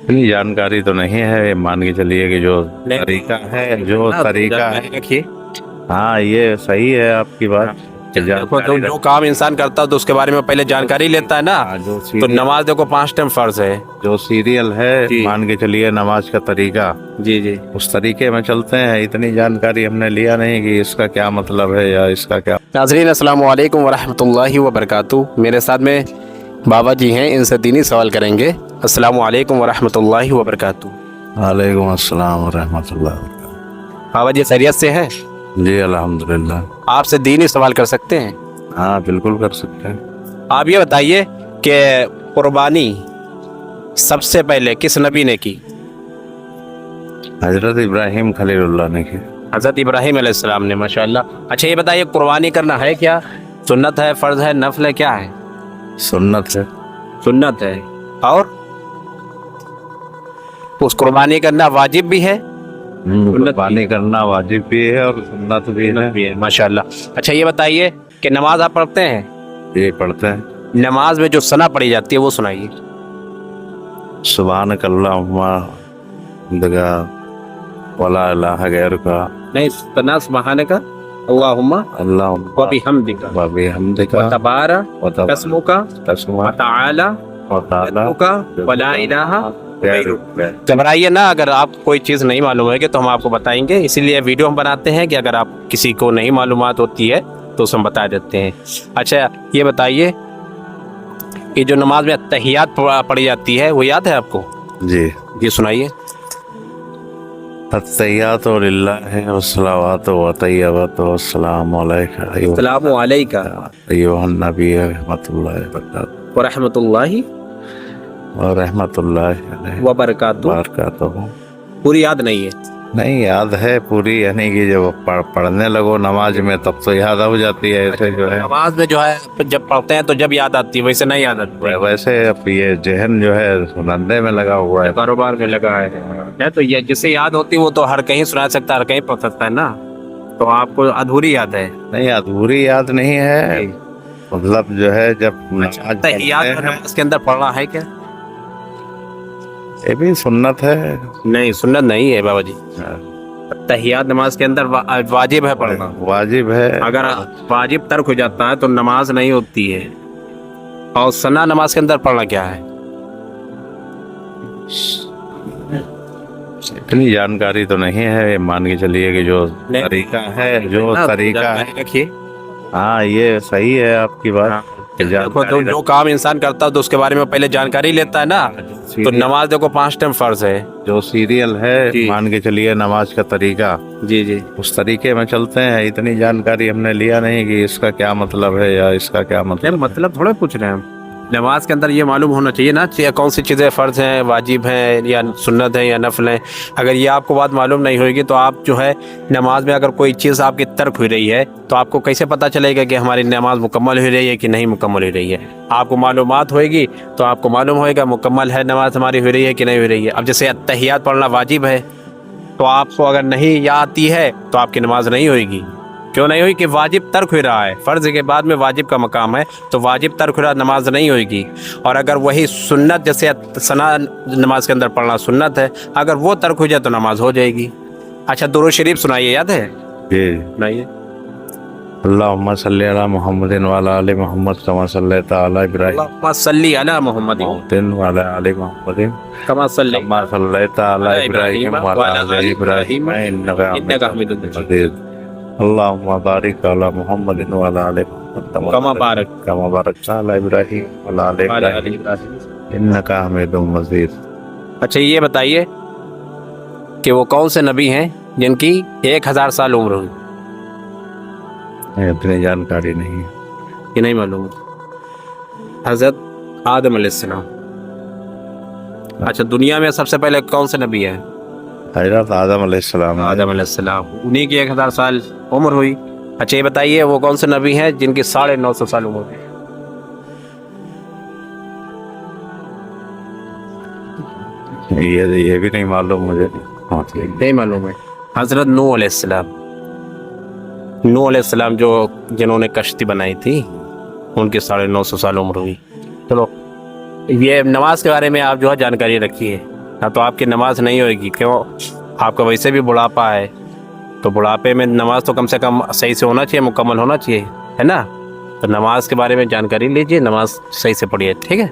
इतनी जानकारी तो नहीं है, मान के चलिए कि जो तरीका है, हाँ ये सही है आपकी बात। देखो तो जो काम इंसान करता है तो उसके बारे में पहले जानकारी लेता है ना। तो नमाज देखो 5 टाइम फर्ज है। जो सीरियल है, मान के चलिए नमाज का तरीका, जी जी, उस तरीके में चलते हैं। इतनी जानकारी हमने लिया नहीं कि इसका क्या मतलब है या इसका क्या। नाज़रीन अस्सलाम वालेकुम वरहमतुल्लाहि वबरकातुहू। मेरे साथ में बाबा जी हैं, इनसे दीनी सवाल करेंगे। अस्सलाम वालेकुम वरहमतुल्लाहि वबरकातुहू। वालेकुम अस्सलाम व रहमतुल्लाह। बाबा जी खैरियत से हैं? जी अल्हम्दुलिल्लाह। आपसे दीनी सवाल कर सकते हैं? हाँ बिल्कुल कर सकते हैं। आप ये बताइए कि कुर्बानी सबसे पहले किस नबी ने की? हजरत इब्राहिम खलीलुल्लाह ने की। हज़रत इब्राहिम अलैहिस्सलाम ने, माशाअल्लाह। अच्छा ये बताइए, कुर्बानी करना है क्या? सुन्नत है, फ़र्ज़ है, नफल है, क्या है? सुन्नत है। सुन्नत है। और उस कुर्बानी करना वाजिब भी है? कुर्बानी करना वाजिब भी है और सुन्नत भी है। माशाअल्लाह। अच्छा ये बताइए कि नमाज आप पढ़ते हैं? ये पढ़ते हैं। नमाज में जो सना पढ़ी जाती है वो सुनाइए। सुभानक अल्लाहुम्मा दगा वला इलाहा गैरुका। नहीं, सना सुब्हानका अल्लाहुम्मा अल्लाहुम्मा व बिहम्दिका व बिहम्दिका व तबारक व तस्मुका व तआला व तआला व ला इलाहा। घबराइए ना, अगर आप कोई चीज़ नहीं मालूम है कि तो हम आपको बताएंगे। इसीलिए वीडियो हम बनाते हैं कि अगर आप किसी को नहीं मालूमात होती है तो उसे हम बता देते हैं। अच्छा ये बताइए कि जो नमाज में तहियात पढ़ी जाती है वो याद है आपको? जी जी सुनाइए। अत्तहियातु लिल्लाहि वस्सलावातु व तय्यबातु वस्सलामु अलैका अस्सलामु अलैका अय्युहन नबी रहमतुल्लाहि व रहमतुल्लाहि व रहमतुल्लाहि व बरकातुहू। पूरी याद नहीं है? नहीं याद है पूरी, यानी कि जब पढ़ने लगो नमाज में तब तो याद हो जाती है। ऐसे जो है नमाज में जो है जब पढ़ते हैं तो जब याद आती है, वैसे नहीं याद आती है। वैसे अब ये जहन जो है सुनंदे में लगा हुआ है, कारोबार में लगा है। तो ये जिसे याद होती है वो तो हर कहीं सुना सकता है, हर कहीं पढ़ सकता है ना। तो आपको अधूरी याद है? नहीं अधूरी याद नहीं है, मतलब जो है जब नमाज तहियात नमाज के अंदर पढ़ना है क्या? ये भी सुन्नत है। नहीं सुन्नत नहीं है बाबा जी। तहियात नमाज के अंदर वाजिब है पढ़ना। वाजिब है। अगर वाजिब तर्क हो जाता है तो नमाज नहीं होती है। और सना नमाज के अंदर पढ़ना क्या है? इतनी जानकारी तो नहीं है, मान के चलिए कि जो तरीका है, रखिए। हाँ ये सही है आपकी बात। देखो तो जो काम इंसान करता है तो उसके बारे में पहले जानकारी लेता है ना। तो नमाज देखो 5 टाइम फर्ज है। जो सीरियल है, मान के चलिए नमाज का तरीका, जी जी, उस तरीके में चलते हैं। इतनी जानकारी हमने लिया नहीं कि इसका क्या मतलब है या इसका क्या मतलब थोड़ा पूछ रहे हैं हम। नमाज के अंदर ये मालूम होना चाहिए ना कौन सी चीज़ें फ़र्ज हैं, वाजिब हैं या सुन्नत हैं या नफल हैं। अगर ये आपको बात मालूम नहीं होगी तो आप जो है नमाज में अगर कोई चीज़ आपकी तर्क हो रही है तो आपको कैसे पता चलेगा कि हमारी नमाज मुकम्मल हो रही है कि नहीं मुकम्मल हो रही है? आपको मालूमात होएगी तो आपको मालूम होएगा मुकम्मल है नमाज हमारी हो रही है कि नहीं हो रही है। अब जैसे तहियात पढ़ना वाजिब है तो आपको अगर नहीं याद आती है तो आपकी नमाज नहीं होएगी। क्यों नहीं हुई? कि वाजिब तर्क हो रहा है। फ़र्ज़ के बाद में वाजिब का मकाम है तो वाजिब तर्क हो रहा, नमाज नहीं होगी। और अगर वही सुन्नत, जैसे सना नमाज के अंदर पढ़ना सुन्नत है, अगर वो तर्क हो जाए तो नमाज हो जाएगी। अच्छा दुरूद शरीफ सुनाइए, याद है? जी सुनाइए। अल्लाहुम्मा सल्ली अला मुहम्मदिन व अला आलि मुहम्मद कमा सल्लैता अला इब्राहीम अल्लाहुम्मा सल्ली अला मुहम्मदिन व अला आलि मुहम्मदिन कमा सल्लैता अला इब्राहीम व अला आलि इब्राहीम इन्नका हमीदुम मजीद। अल्लाहुम्मा बारिक अला मुहम्मदिन व अला आलि मुहम्मद कमा बारकता अला इब्राहीम व अला आलि इब्राहीम इन्नका हमीदुम मजीद। अच्छा ये बताइए कि वो कौन से नबी हैं जिनकी 1000 साल उम्र हुई? इतनी जानकारी नहीं है, ये नहीं मालूम। हज़रत आदम अलैहिस्सलाम। अच्छा दुनिया में सबसे पहले कौन से नबी है? हज़रत आदम अलैहिस्सलाम। आदम अलैहिस्सलाम, उन्हीं की 1000 साल उम्र हुई। अच्छा ये बताइए वो कौन से नबी हैं जिनकी 950 साल उम्र है? ये भी नहीं मालूम मुझे। नहीं मालूम है। हज़रत नूह अलैहिस्सलाम। नूह अलैहिस्सलाम जो जिन्होंने कश्ती बनाई थी उनकी 950 साल उम्र हुई। चलो ये नमाज के बारे में आप जो है जानकारी रखिए। نا تو آپ کی نماز نہیں ہوئے گی. کیوں؟ آپ کا ویسے بھی بڑھاپا ہے, تو بڑھاپے میں نماز تو کم سے کم صحیح سے ہونا چاہیے, مکمل ہونا چاہیے, ہے نا. تو نماز کے بارے میں جانکاری لیجیے, نماز صحیح سے پڑھیے, ٹھیک ہے.